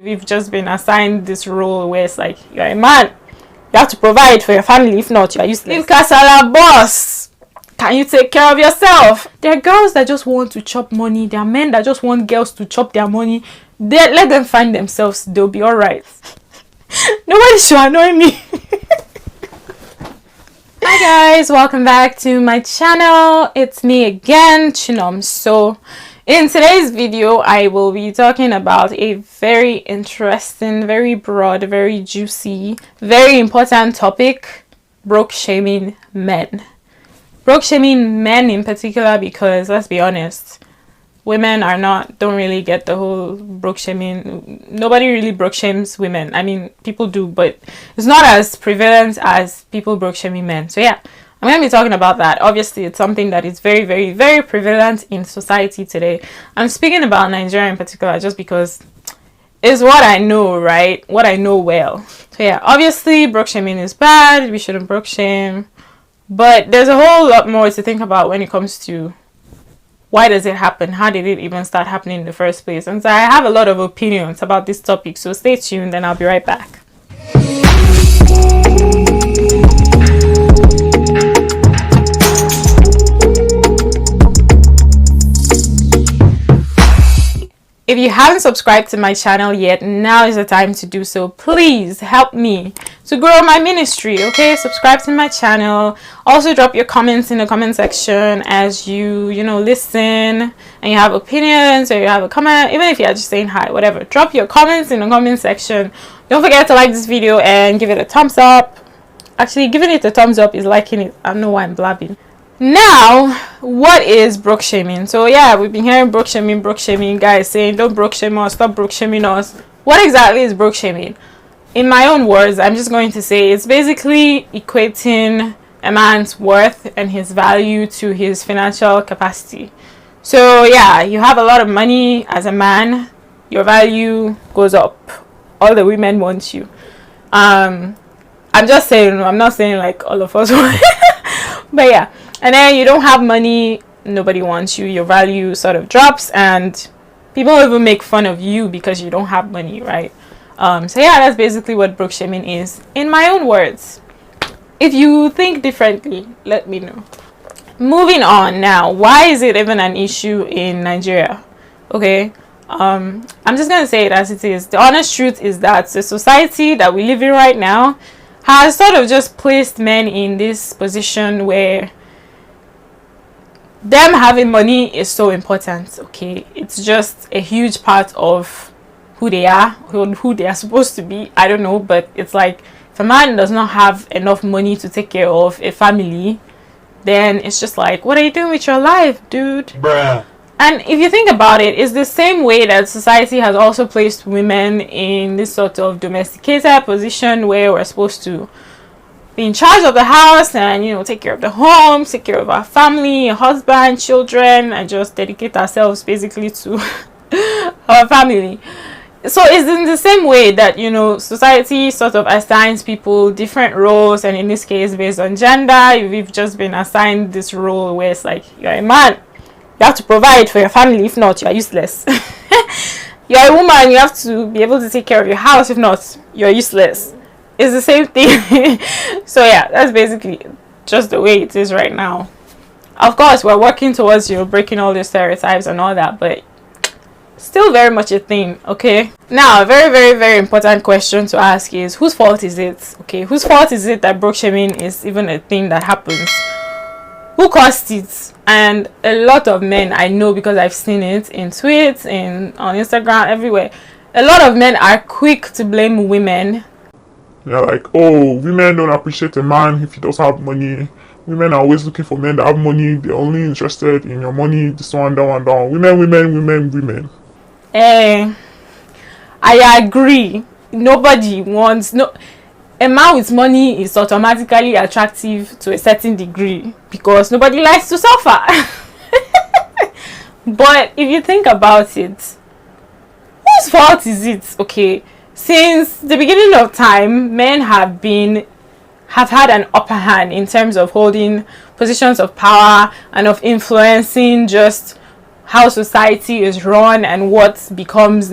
We've just been assigned this role where it's like, you're a man, you have to provide for your family. If not, you're useless. If Kasala boss, can you take care of yourself? There are girls that just want to chop money. There are men that just want girls to chop their money. Let them find themselves. They'll be alright. Nobody should annoy me. Hi guys, welcome back to my channel. It's me again, Chinom. So in today's video, I will be talking about a very interesting, very broad, very juicy, very important topic: broke shaming men. Broke shaming men in particular, because let's be honest, women don't really get the whole broke shaming. Nobody really broke shames women. I mean, people do, but it's not as prevalent as people broke shaming men. So yeah, I'm going to be talking about that. Obviously, it's something that is very, very, very prevalent in society today. I'm speaking about Nigeria in particular just because it's what I know, right? What I know well. So yeah, obviously, broke shaming is bad. We shouldn't broke shame. But there's a whole lot more to think about when it comes to why does it happen? How did it even start happening in the first place? And so I have a lot of opinions about this topic. So stay tuned and I'll be right back. If you haven't subscribed to my channel yet, now is the time to do so. Please help me to grow my ministry, okay? Subscribe to my channel. Also drop your comments in the comment section as you listen and you have opinions or you have a comment, even if you're just saying hi, whatever. Drop your comments in the comment section. Don't forget to like this video and give it a thumbs up. Actually, giving it a thumbs up is liking it. I don't know why I'm blabbing. Now, what is broke shaming? So yeah, we've been hearing broke shaming, guys saying don't broke shame us, stop broke shaming us. What exactly is broke shaming? In my own words, I'm just going to say it's basically equating a man's worth and his value to his financial capacity. So yeah, you have a lot of money as a man, your value goes up. All the women want you. I'm just saying, I'm not saying like all of us but yeah. And then you don't have money, nobody wants you, your value sort of drops, and people even make fun of you because you don't have money, right? So yeah, that's basically what broke shaming is, in my own words. If you think differently, let me know. Moving on now, why is it even an issue in Nigeria? Okay, I'm just gonna say it as it is. The honest truth is that the society that we live in right now has sort of just placed men in this position where them having money is so important. Okay, it's just a huge part of who they are, who they are supposed to be. I don't know, but it's like if a man does not have enough money to take care of a family, then it's just like, what are you doing with your life, dude? Bruh. And if you think about it, it's the same way that society has also placed women in this sort of domesticated position where we're supposed to be in charge of the house and take care of the home, take care of our family, husband, children, and just dedicate ourselves basically to our family. So it's in the same way that society sort of assigns people different roles, and in this case based on gender, we've just been assigned this role where it's like, you're a man, you have to provide for your family. If not, you're useless. You're a woman, you have to be able to take care of your house. If not, you're useless. It's the same thing. So yeah, that's basically just the way it is right now. Of course, we're working towards breaking all the stereotypes and all that, but still very much a thing. Okay, now a very, very, very important question to ask is, whose fault is it? Okay, whose fault is it that broke shaming is even a thing that happens? Who caused it? And a lot of men, I know because I've seen it in tweets, on Instagram, everywhere, a lot of men are quick to blame women. They're like, oh, women don't appreciate a man if he doesn't have money. Women are always looking for men that have money. They're only interested in your money, this one, that one, that one. Women. I agree. Nobody wants... A man with money is automatically attractive to a certain degree because nobody likes to suffer. But if you think about it, whose fault is it? Okay, since the beginning of time, men have had an upper hand in terms of holding positions of power and of influencing just how society is run and what becomes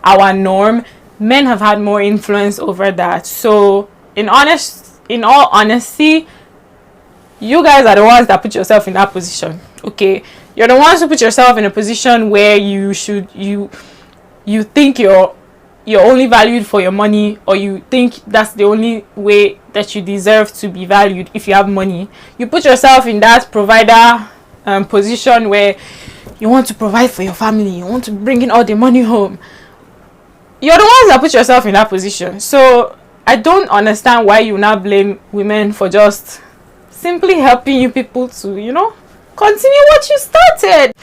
our norm. men have had more influence over that. So in all honesty, you guys are the ones that put yourself in that position. Okay, you're the ones who put yourself in a position where you think you're only valued for your money, or you think that's the only way that you deserve to be valued if you have money. You put yourself in that provider position where you want to provide for your family, you want to bring in all the money home. You're the ones that put yourself in that position. So I don't understand why you now blame women for just simply helping you people to, continue what you started.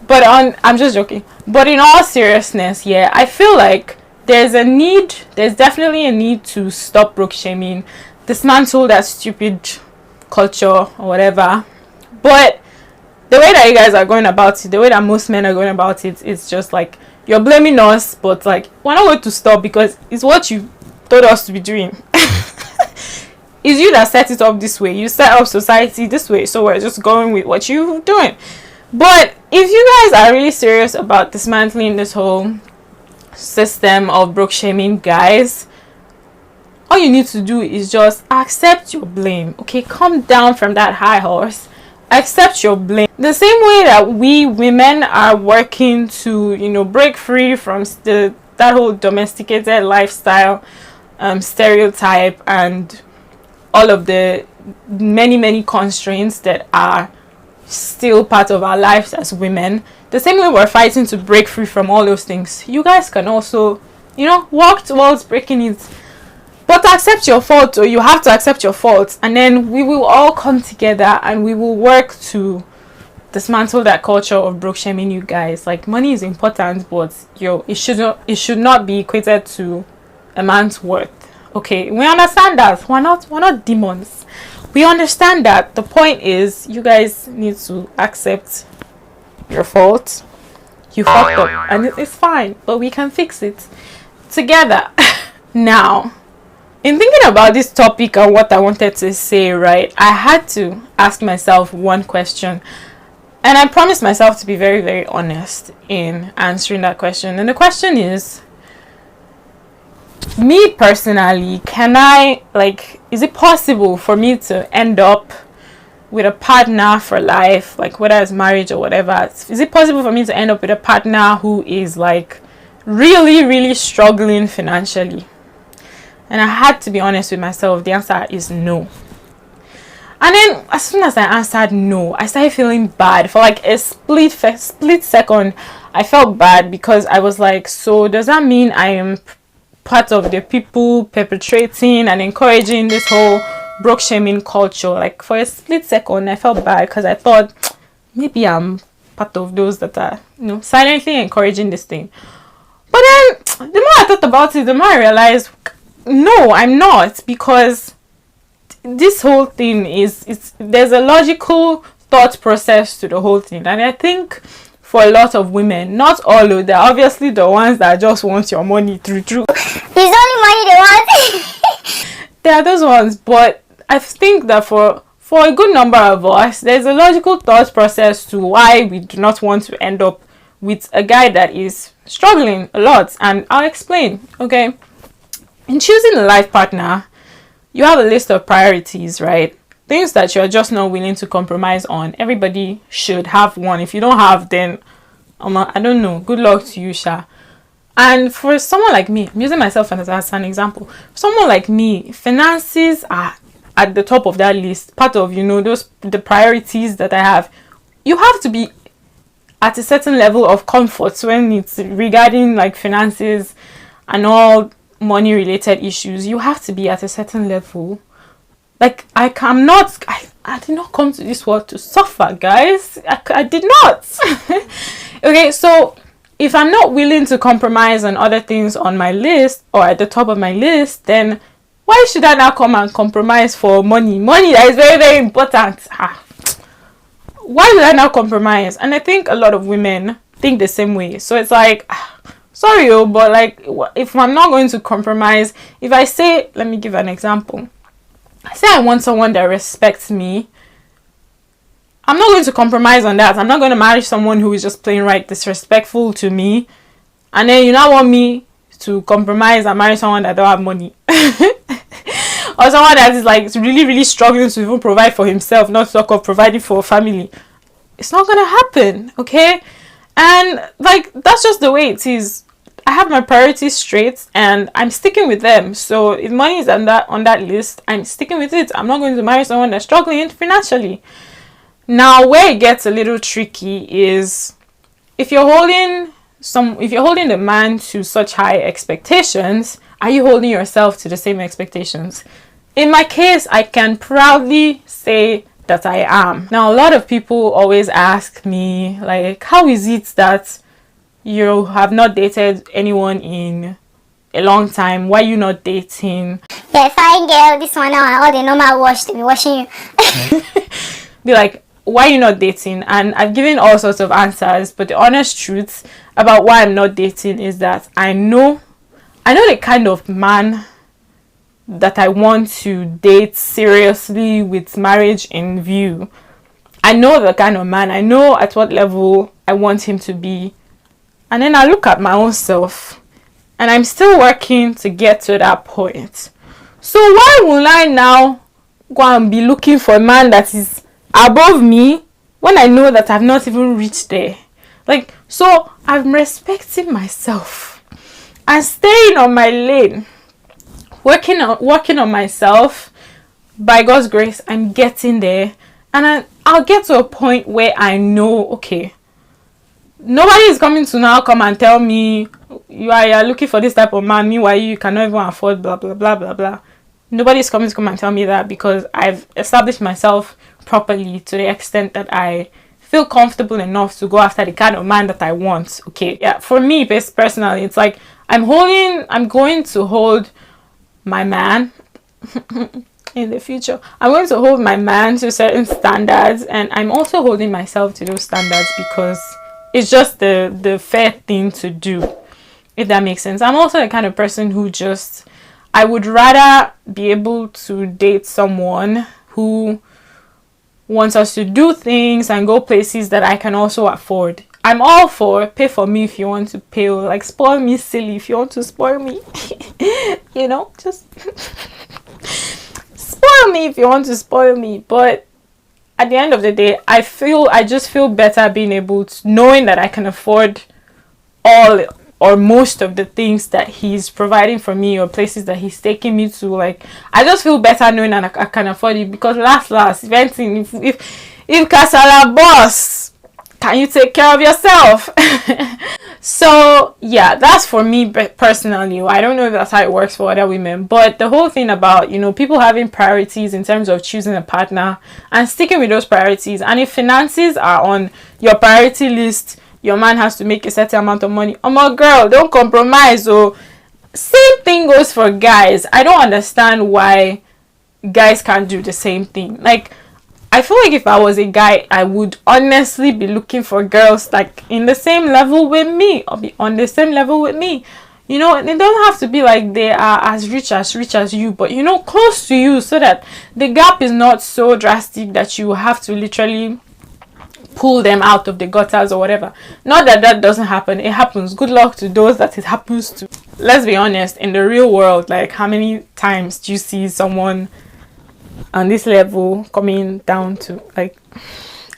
But I'm just joking. But in all seriousness, yeah, I feel like there's definitely a need to stop broke shaming, dismantle that stupid culture or whatever. But the way that you guys are going about it, the way that most men are going about it, it's just like, you're blaming us, but like, we're not going to stop because it's what you told us to be doing. It's you that set it up this way. You set up society this way, so we're just going with what you're doing. But if you guys are really serious about dismantling this whole system of broke shaming, guys, all you need to do is just accept your blame. Okay, come down from that high horse, accept your blame. The same way that we women are working to break free from that whole domesticated lifestyle stereotype and all of the many constraints that are still part of our lives as women, the same way we're fighting to break free from all those things, you guys can also work towards breaking it. But accept your fault, or you have to accept your fault, and then we will all come together and we will work to dismantle that culture of broke shaming, you guys. Like, money is important, but it should not be equated to a man's worth. Okay, we understand that. We're not demons. We understand that. The point is, you guys need to accept your fault. You fucked up, and it's fine, but we can fix it together. Now, in thinking about this topic and what I wanted to say, right, I had to ask myself one question, and I promised myself to be very, very honest in answering that question. And the question is, me personally, is it possible for me to end up with a partner for life, like whether it's marriage or whatever? Is it possible for me to end up with a partner who is like really, really struggling financially? And I had to be honest with myself. The answer is no. And then as soon as I answered no, I started feeling bad. For like a split second, I felt bad, because I was like, so does that mean I am part of the people perpetrating and encouraging this whole broke shaming culture? Like, for a split second, I felt bad, because I thought maybe I'm part of those that are silently encouraging this thing. But then the more I thought about it, the more I realized, no, I'm not, because this whole thing there's a logical thought process to the whole thing. And I think for a lot of women, not all of them, obviously the ones that just want your money through. It's only money they want. There are those ones, but I think that for a good number of us, there's a logical thought process to why we do not want to end up with a guy that is struggling a lot. And I'll explain, okay? In choosing a life partner, you have a list of priorities, right? Things that you're just not willing to compromise on. Everybody should have one. If you don't have, then I don't know. Good luck to you, Sha. And for someone like me, I'm using myself as an example. For someone like me, finances are at the top of that list. Part of the priorities that I have. You have to be at a certain level of comfort when it's regarding like finances and all money related issues. You have to be at a certain level. Like, I did not come to this world to suffer, guys. I did not. Okay, so if I'm not willing to compromise on other things on my list or at the top of my list, then why should I now come and compromise for money that is very, very important? Why would I now compromise? And I think a lot of women think the same way. So it's like, sorry, but like, if I'm not going to compromise, if I say, let me give an example. I say I want someone that respects me, I'm not going to compromise on that. I'm not going to marry someone who is just plain right disrespectful to me, and then you now want me to compromise and marry someone that don't have money. Or someone that is like really, really struggling to even provide for himself, not talk of providing for a family. It's not gonna happen, okay? And like, that's just the way it is. I have my priorities straight and I'm sticking with them. So if money is on that list, I'm sticking with it. I'm not going to marry someone that's struggling financially. Now, where it gets a little tricky is if you're holding the man to such high expectations, are you holding yourself to the same expectations? In my case, I can proudly say that I am. Now, a lot of people always ask me, like, how is it that you have not dated anyone in a long time? Why are you not dating? Yeah, fine girl, this one now, all the normal wash to be washing you. Be like, why are you not dating? And I've given all sorts of answers, but the honest truth about why I'm not dating is that I know the kind of man that I want to date seriously with marriage in view. I know the kind of man, I know at what level I want him to be. And then I look at my own self and I'm still working to get to that point. So why will I now go and be looking for a man that is above me when I know that I've not even reached there? Like, so I'm respecting myself and staying on my lane, working on myself. By God's grace, I'm getting there, and I'll get to a point where I know, okay, nobody is coming to now come and tell me you are looking for this type of man, meanwhile you cannot even afford blah blah blah blah blah. Nobody's coming to come and tell me that, because I've established myself properly to the extent that I feel comfortable enough to go after the kind of man that I want. Okay, yeah, for me personally, it's like I'm going to hold my man in the future. I'm going to hold my man to certain standards, and I'm also holding myself to those standards because it's just the fair thing to do, if that makes sense. I'm also the kind of person who I would rather be able to date someone who wants us to do things and go places that I can also afford. I'm all for pay for me if you want to pay, or like spoil me silly if you want to spoil me. You know, just spoil me if you want to spoil me. But at the end of the day, I just feel better being able to, knowing that I can afford all or most of the things that he's providing for me, or places that he's taking me to. Like, I just feel better knowing that I can afford it, because last if anything, if Kasala boss, can you take care of yourself? So yeah, that's for me personally. I don't know if that's how it works for other women, but the whole thing about, you know, people having priorities in terms of choosing a partner and sticking with those priorities, and if finances are on your priority list, your man has to make a certain amount of money. Oh my girl, don't compromise. Oh, same thing goes for guys. I don't understand why guys can't do the same thing. Like, I feel like if I was a guy, I would honestly be looking for girls like in the same level with me, or be on the same level with me. You know, they don't have to be like they are as rich as you, but you know, close to you, so that the gap is not so drastic that you have to literally pull them out of the gutters or whatever. Not that that doesn't happen. It happens. Good luck to those that it happens to. Let's be honest, in the real world, like, how many times do you see someone on this level coming down to, like,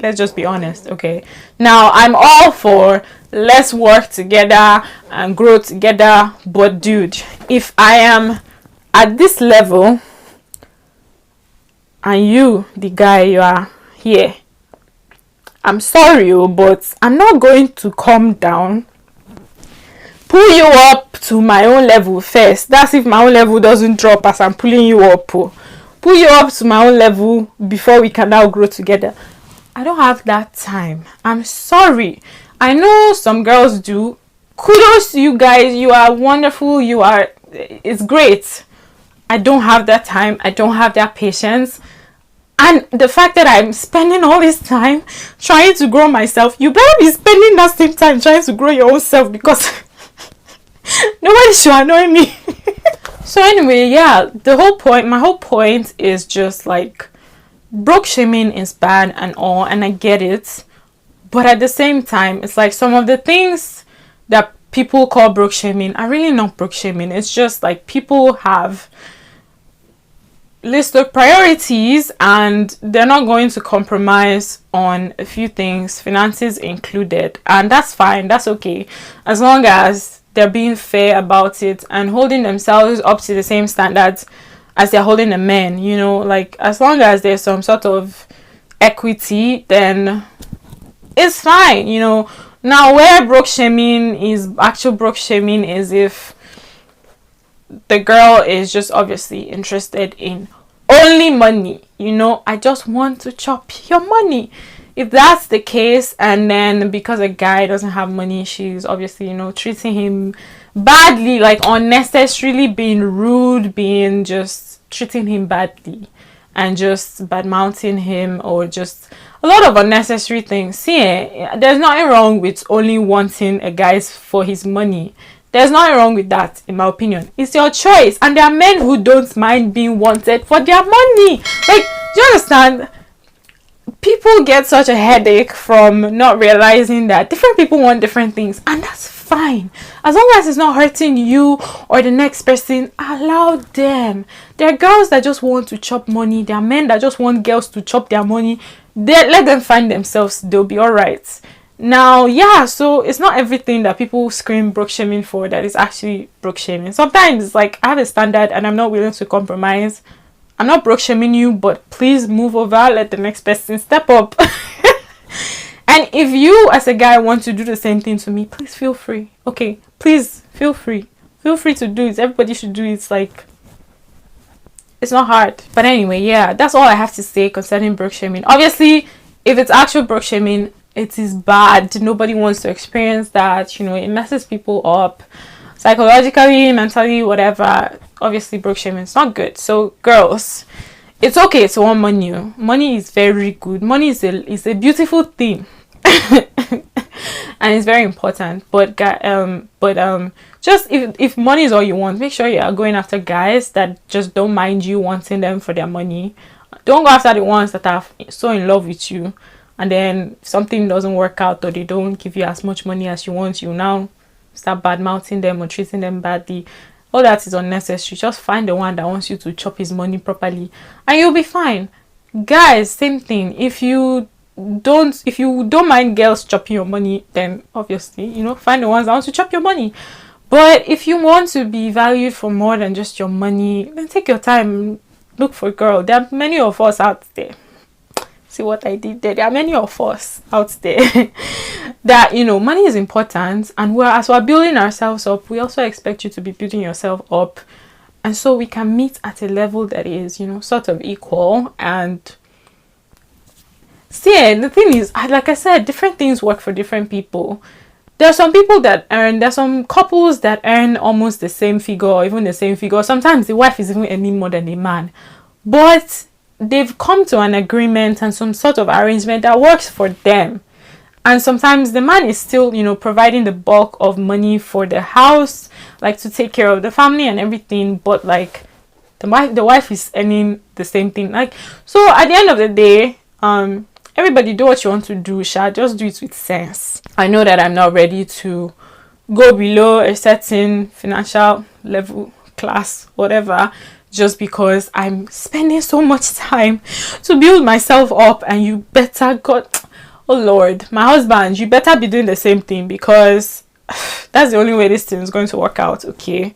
let's just be honest, okay? Now, I'm all for let's work together and grow together, but dude, if I am at this level and you, the guy, you are here, I'm sorry, but I'm not going to come down, pull you up to my own level first. That's if my own level doesn't drop as I'm pulling you up. Pull you up to my own level before we can now grow together. I don't have that time. I'm sorry. I know some girls do. Kudos to you guys. You are wonderful. It's great. I don't have that time. I don't have that patience. And the fact that I'm spending all this time trying to grow myself, you better be spending that same time trying to grow your own self, because nobody should annoy me. So anyway, yeah, my whole point is just like, broke shaming is bad and all, and I get it. But at the same time, it's like some of the things that people call broke shaming are really not broke shaming. It's just like people have list of priorities and they're not going to compromise on a few things, finances included, and that's fine, that's okay, as long as they're being fair about it and holding themselves up to the same standards as they're holding the men, you know, like as long as there's some sort of equity, then it's fine, you know. Now where broke shaming is actual broke shaming is if the girl is just obviously interested in only money, you know, I just want to chop your money. If that's the case, and then because a guy doesn't have money, she's obviously, you know, treating him badly, like unnecessarily being rude, being just treating him badly and just bad mouthing him, or just a lot of unnecessary things. See, there's nothing wrong with only wanting a guy for his money. There's nothing wrong with that, in my opinion. It's your choice. And there are men who don't mind being wanted for their money. Like, do you understand? People get such a headache from not realizing that different people want different things. And that's fine. As long as it's not hurting you or the next person, allow them. There are girls that just want to chop money. There are men that just want girls to chop their money. Let them find themselves. They'll be alright. Now, yeah, so it's not everything that people scream broke shaming for that is actually broke shaming. Sometimes it's like I have a standard and I'm not willing to compromise. I'm not broke shaming you, but please move over, let the next person step up. And if you as a guy want to do the same thing to me, please feel free. Okay, please feel free. Feel free to do it. Everybody should do it. It's like, it's not hard. But anyway, yeah, that's all I have to say concerning broke shaming. Obviously, if it's actual broke shaming, it is bad. Nobody wants to experience that. You know, it messes people up psychologically, mentally, whatever. Obviously, broke shaming is not good. So, girls, it's okay to want money. Money is very good. Money is a beautiful thing, and it's very important. But just if money is all you want, make sure you are going after guys that just don't mind you wanting them for their money. Don't go after the ones that are so in love with you, and then if something doesn't work out or they don't give you as much money as you want, you now start bad mouthing them or treating them badly. All that is unnecessary. Just find the one that wants you to chop his money properly and you'll be fine. Guys, same thing. If you don't mind girls chopping your money, then obviously, you know, find the ones that want to chop your money. But if you want to be valued for more than just your money, then take your time, look for a girl. There are many of us out there. See what I did there? There are many of us out there that, you know, money is important, and as we're building ourselves up, we also expect you to be building yourself up, and so we can meet at a level that is, you know, sort of equal. And see, the thing is, like I said, different things work for different people. There are some people that there's some couples that earn almost the same figure or even the same figure. Sometimes the wife is even earning more than the man, but they've come to an agreement and some sort of arrangement that works for them. And sometimes the man is still, you know, providing the bulk of money for the house, like to take care of the family and everything, but like the wife is earning the same thing. Like, so at the end of the day, everybody do what you want to do, just do it with sense. I know that I'm not ready to go below a certain financial level, class, whatever, just because I'm spending so much time to build myself up. And you better, God, oh Lord, my husband, you better be doing the same thing, because that's the only way this thing is going to work out, okay?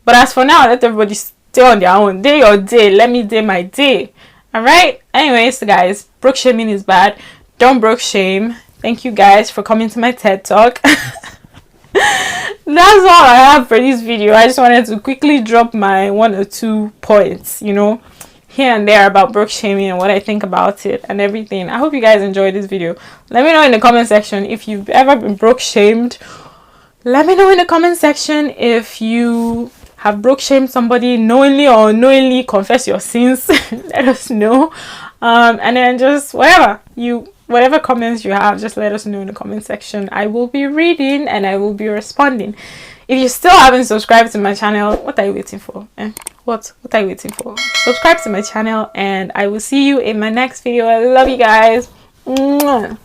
But as for now, let everybody stay on their own. Day your day, let me day my day. Alright? Anyways, guys, broke shaming is bad. Don't broke shame. Thank you guys for coming to my TED Talk. That's all I have for this video. I just wanted to quickly drop my 1 or 2 points, you know, here and there about broke shaming and what I think about it and everything. I hope you guys enjoyed this video. Let me know in the comment section if you've ever been broke shamed. Let me know in the comment section if you have broke shamed somebody knowingly or unknowingly. Confess your sins. Let us know. And then just whatever comments you have, just let us know in the comment section. I will be reading and I will be responding. If you still haven't subscribed to my channel, what are you waiting for? What are you waiting for? Subscribe to my channel and I will see you in my next video. I love you guys. Mwah.